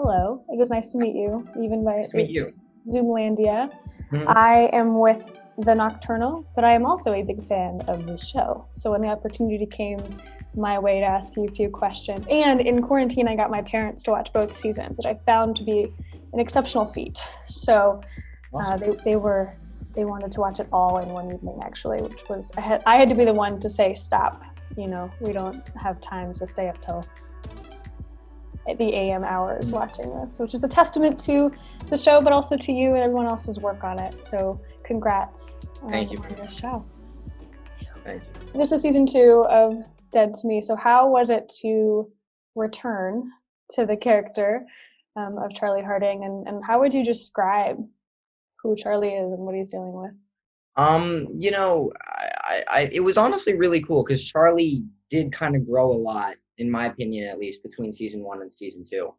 Hello. It was nice to meet you, even by Nice to meet you. just Zoomlandia. Mhm. I am with The Nocturnal, but I am also a big fan of this show. So when the opportunity came my way to ask you a few questions, and in quarantine I got my parents to watch both seasons, which I found to be an exceptional feat. So Awesome. they wanted to watch it all in one evening, actually, which was I had to be the one to say stop. We don't have time to stay up till the AM hours watching this, which is a testament to the show, but also to you and everyone else's work on it. So congrats Thank you. on this show. Thank you. This is season 2 of Dead to Me. So how was it to return to the character of Charlie Harding, and how would you describe who Charlie is and what he's dealing with? It was honestly really cool because Charlie did kind of grow a lot, in my opinion, at least between season 1 and season 2.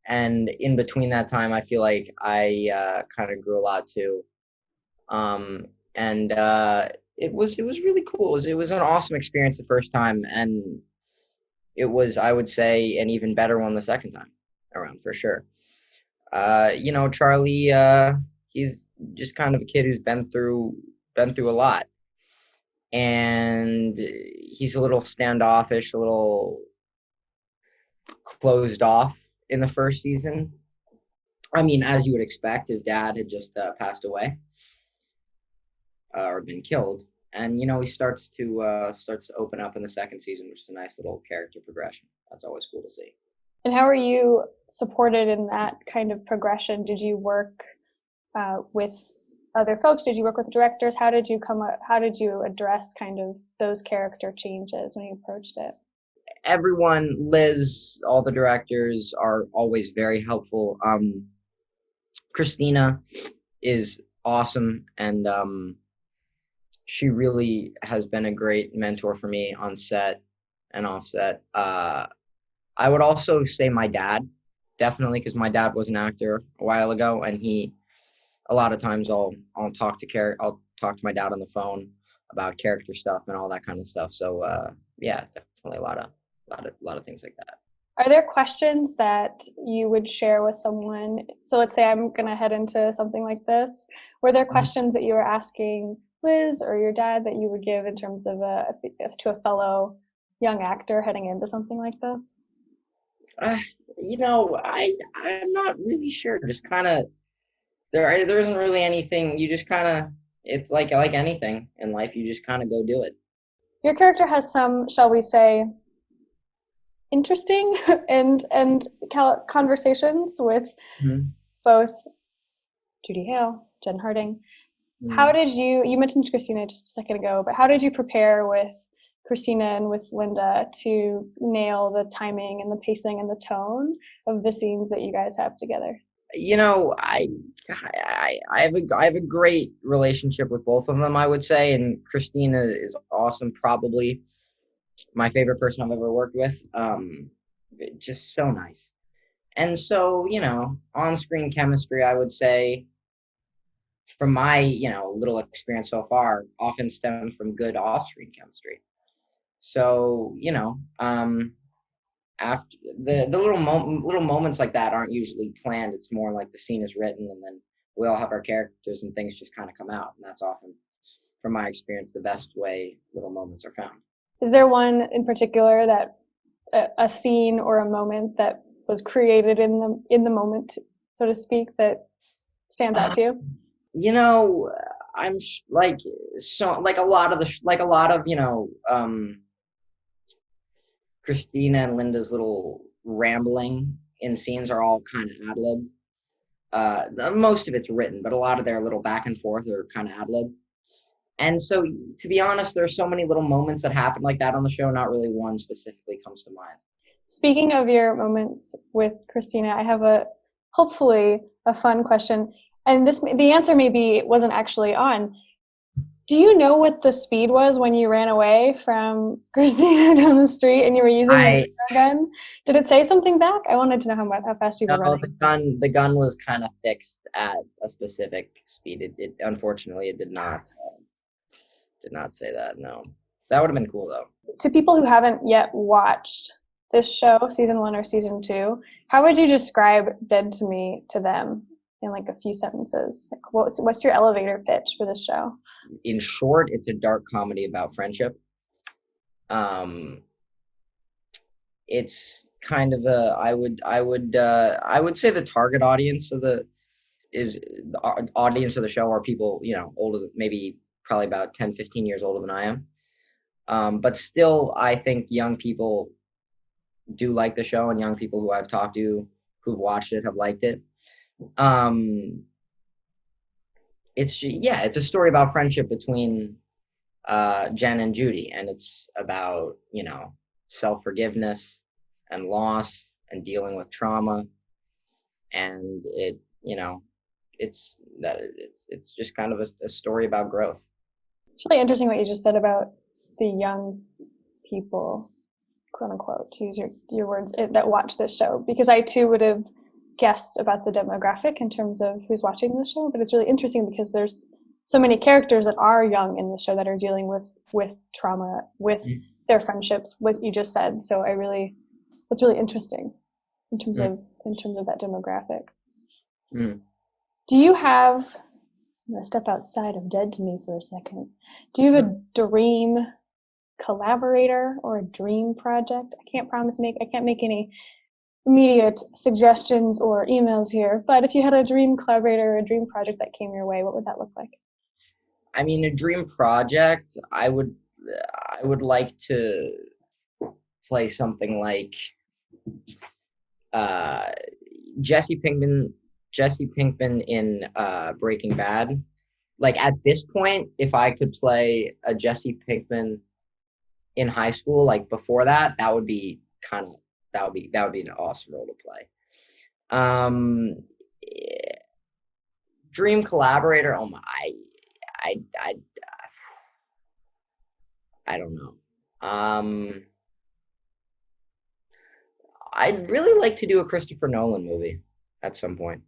And in between that time, I feel like I kind of grew a lot too. And it was really cool. It was an awesome experience the first time, and it was, I would say, an even better one the second time around for sure. Charlie, he's just kind of a kid who's been through a lot, and he's a little standoffish, a little closed off in the first season. I mean, as you would expect, his dad had just passed away or been killed, and he starts to open up in the second season, which is a nice little character progression. That's always cool to see. And how are you supported in that kind of progression? Did you work with other folks? Did you work with directors? How did you address kind of those character changes when you approached it? Everyone, Liz, all the directors are always very helpful. Christina is awesome, and she really has been a great mentor for me on set and off set. I would also say my dad, definitely, because my dad was an actor a while ago, and a lot of times I'll talk to my dad on the phone about character stuff and all that kind of stuff. So yeah, definitely a lot of things like that. Are there questions that you would share with someone? So let's say I'm going to head into something like this. Were there Mhm. questions that you were asking Liz or your dad that you would give in terms of to a fellow young actor heading into something like this? Uh, I'm not really sure. Just kind of there isn't really anything. You just kind of, it's like anything in life. You just kind of go do it. Your character has some, shall we say, interesting and conversations with Mhm. both Judy Hale, Jen Harding. How Mhm. did you mentioned Christina just a second ago, but how did you prepare with Christina and with Linda to nail the timing and the pacing and the tone of the scenes that you guys have together? You know, I have a great relationship with both of them, I would say, and Christina is awesome, probably my favorite person I've ever worked with. Just so nice. And so, on-screen chemistry, I would say, from my, little experience so far, often stems from good off-screen chemistry. So, after the little moments like that aren't usually planned. It's more like the scene is written, and then we all have our characters, and things just kind of come out. And that's often, from my experience, the best way little moments are found. Is there one in particular that a scene or a moment that was created in the moment, so to speak, that stands out Uh, to you? you know, like, so like a lot of Christina and Linda's little rambling in scenes are all kind of ad lib. Most of it's written, but a lot of their little back and forth are kind of ad lib. And so, to be honest, there are so many little moments that happen like that on the show. Not really one specifically comes to mind. Speaking of your moments with Christina, I have hopefully a fun question. And the answer maybe wasn't actually on. Do you know what the speed was when you ran away from Christina down the street and you were using the I radar gun? Did it say something back? I wanted to know how fast you were No, running. the gun was kind of fixed at a specific speed. It unfortunately it did not say that. No, that would have been cool though. To people who haven't yet watched this show, season 1 or season 2, how would you describe Dead to Me to them in like a few sentences? Like what's your elevator pitch for this show? In short, it's a dark comedy about friendship. It's kind of I would say the target audience of the audience of the show are people, older, maybe probably about 10, 15 years older than I am. But still, I think young people do like the show, and young people who I've talked to who've watched it have liked it. It's a story about friendship between Jen and Judy, and it's about, self-forgiveness and loss and dealing with trauma, and it's just kind of a story about growth. It's really interesting what you just said about the young people, quote unquote, to use your words, that watch this show, because I too would have guessed about the demographic in terms of who's watching the show, but it's really interesting because there's so many characters that are young in the show that are dealing with trauma, with their friendships, what you just said. So that's really interesting in terms of that demographic. Do you have, I'm gonna step outside of Dead to Me for a second. Do you have a dream collaborator or a dream project? I can't make any immediate suggestions or emails here, but if you had a dream collaborator or a dream project that came your way, what would that look like? I mean, a dream project, I would like to play something like Jesse Pinkman in Breaking Bad. Like, at this point, if I could play a Jesse Pinkman in high school, like before that, that would be an awesome role to play. Dream collaborator. Oh my, I don't know. I'd really like to do a Christopher Nolan movie at some point.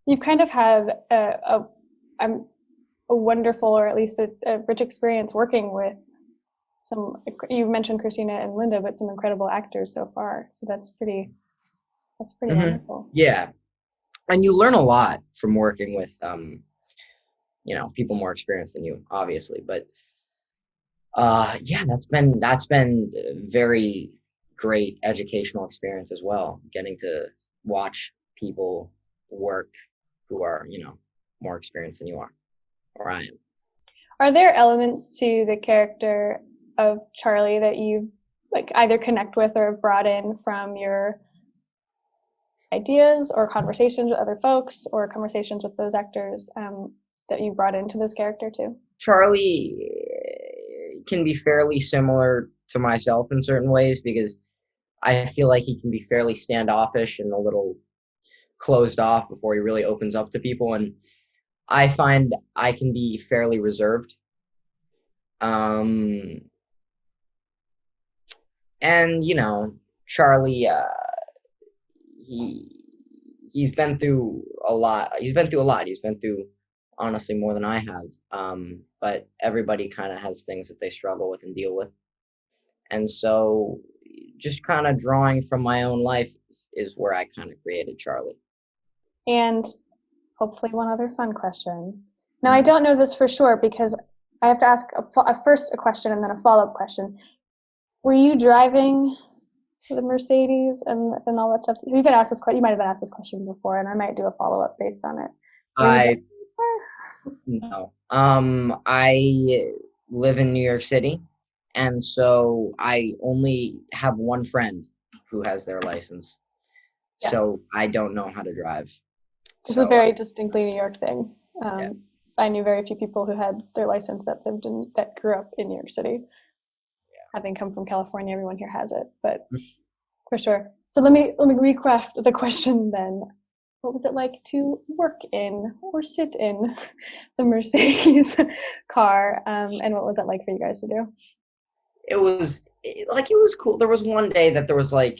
You've kind of had a wonderful, or at least a rich experience working with you mentioned Christina and Linda, but some incredible actors so far. So that's pretty wonderful. Yeah. And you learn a lot from working with, people more experienced than you, obviously. But that's been a very great educational experience as well, getting to watch people work who are, more experienced than you are, or I am. Are there elements to the character of Charlie that you like either connect with or brought in from your ideas or conversations with other folks or conversations with those actors that you brought into this character too? Charlie can be fairly similar to myself in certain ways, because I feel like he can be fairly standoffish and a little closed off before he really opens up to people. And I find I can be fairly reserved. And, Charlie, he's been through a lot. He's been through, honestly, more than I have. But everybody kind of has things that they struggle with and deal with. And so just kind of drawing from my own life is where I kind of created Charlie. And hopefully one other fun question. Now, I don't know this for sure because I have to ask first a question and then a follow-up question. Were you driving the Mercedes and all that stuff? You've been asked this question. You might have been asked this question before, and I might do a follow-up based on it. No. I live in New York City, and so I only have one friend who has their license. Yes. So I don't know how to drive. It's a very distinctly New York thing. I knew very few people who had their license that grew up in New York City. Yeah. Having come from California, everyone here has it, but for sure. So let me recraft the question then. What was it like to work in or sit in the Mercedes car? And what was that like for you guys to do? It was cool. There was one day that there was like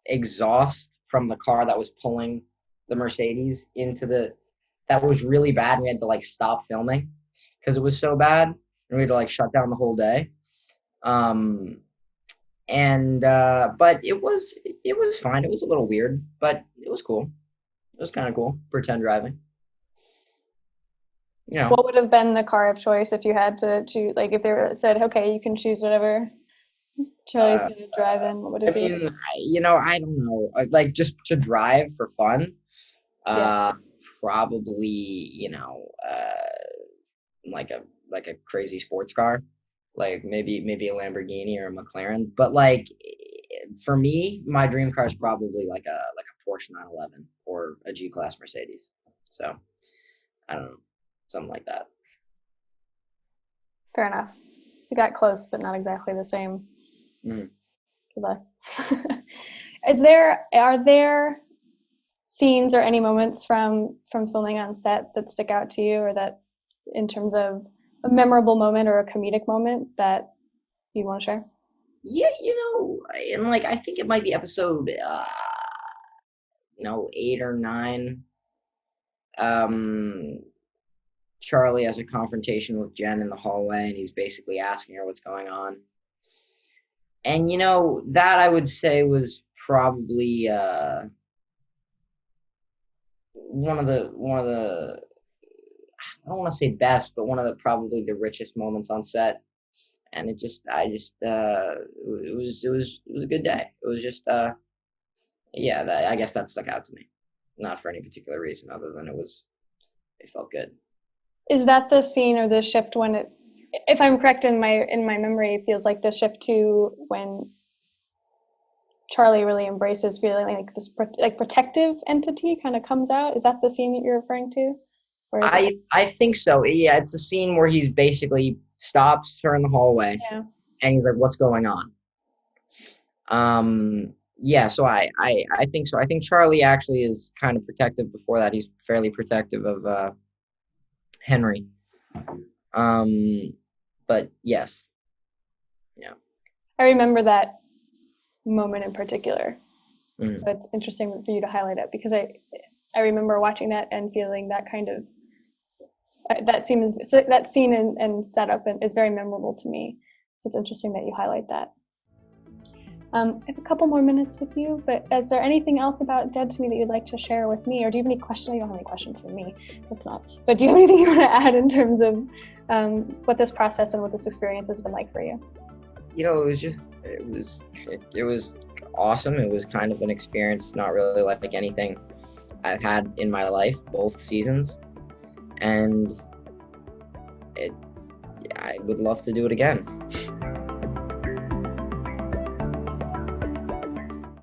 exhaust from the car that was pulling the Mercedes that was really bad. And we had to like stop filming because it was so bad, and we had to like shut down the whole day. And but it was fine. It was a little weird, but it was cool. It was kind of cool. Pretend driving. You know. What would have been the car of choice if you had to choose? Like, if they said, "Okay, you can choose whatever Charlie's Uh, going to drive in," what would I it be? mean, I don't know. Like just to drive for fun. Yeah. Uh, Probably, like a crazy sports car, like maybe a Lamborghini or a McLaren. But like for me, my dream car is probably like a Porsche 911 or a G-Class Mercedes. So I don't know, something like that. Fair enough. You got close, but not exactly the same. Mm. Good luck. Are there scenes or any moments from filming on set that stick out to you, or that in terms of a memorable moment or a comedic moment that you want to share? Yeah, and like I think it might be episode 8 or 9. Um, Charlie has a confrontation with Jen in the hallway, and he's basically asking her what's going on. And that I would say was probably one of the I don't want to say best, but one of the probably the richest moments on set. And it was a good day. It was just yeah, I guess that stuck out to me, not for any particular reason other than it felt good. Is that the scene or the shift when it, if I'm correct in my memory, it feels like the shift to when Charlie really embraces feeling like this like protective entity kind of comes out? Is that the scene that you're referring to, or is it? I think so. Yeah, it's a scene where he's basically stops her in the hallway Yeah. and he's like, "What's going on?" Yeah, so I think so. I think Charlie actually is kind of protective before that. He's fairly protective of Henry. Um, but yes, yeah. I remember that moment in particular. Mm. So it's interesting for you to highlight it because I remember watching that and feeling that kind of that scene and setup is very memorable to me. So it's interesting that you highlight that. I have a couple more minutes with you, but is there anything else about Dead to Me that you'd like to share with me, or do you have any questions? You don't have any questions for me. That's not. But do you have anything you want to add in terms of what this process and what this experience has been like for you? It was awesome. It was kind of an experience, not really like anything I've had in my life, both seasons, and I would love to do it again.